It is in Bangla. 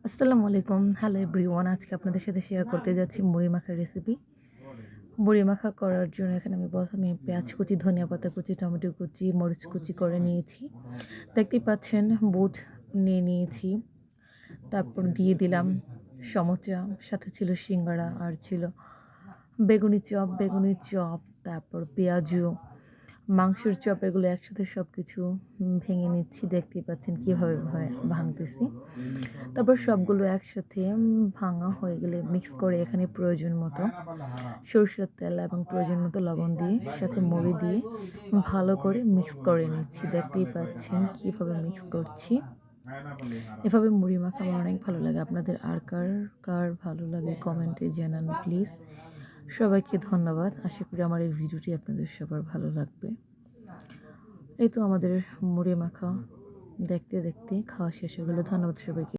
আসসালামু আলাইকুম। Hello everyone. আজকে আপনাদের সাথে শেয়ার করতে যাচ্ছি মুড়ি মাখার রেসিপি। মুড়ি মাখা করার জন্য এখানে আমি প্রথমে পেঁয়াজ কুচি, ধনিয়া পাতা কুচি, টমেটো কুচি, মরিচ কুচি করে নিয়েছি। দেখতেই পাচ্ছেন বুট নিয়ে নিয়েছি। তারপর দিয়ে দিলাম সমচা, সাথে ছিল সিঙ্গাড়া আর ছিল বেগুনি চপ, তারপর পেঁয়াজু, মাংসের চপ এগুলো একসাথে সব কিছু ভেঙে নিচ্ছি। দেখতেই পাচ্ছেন কীভাবে ভাঙতেছি। তারপর সবগুলো একসাথে ভাঙা হয়ে গেলে মিক্স করে এখানে প্রয়োজন মতো সরষের তেল এবং প্রয়োজন মতো লবণ দিয়ে সাথে মুড়ি দিয়ে ভালো করে মিক্স করে নিচ্ছি। দেখতেই পাচ্ছেন কীভাবে মিক্স করছি। এভাবে মুড়ি মাখা আমার অনেক ভালো লাগে। আপনাদের আর কার কার ভালো লাগে কমেন্টে জানান প্লিজ। সবাইকে ধন্যবাদ। আশা করি আমার এই ভিডিওটি আপনাদের সবার ভালো লাগবে। এই তো আমাদের মুড়ি মাখা দেখতে দেখতে খাওয়া শেষ হয়ে গেল। ধন্যবাদ সবাইকে।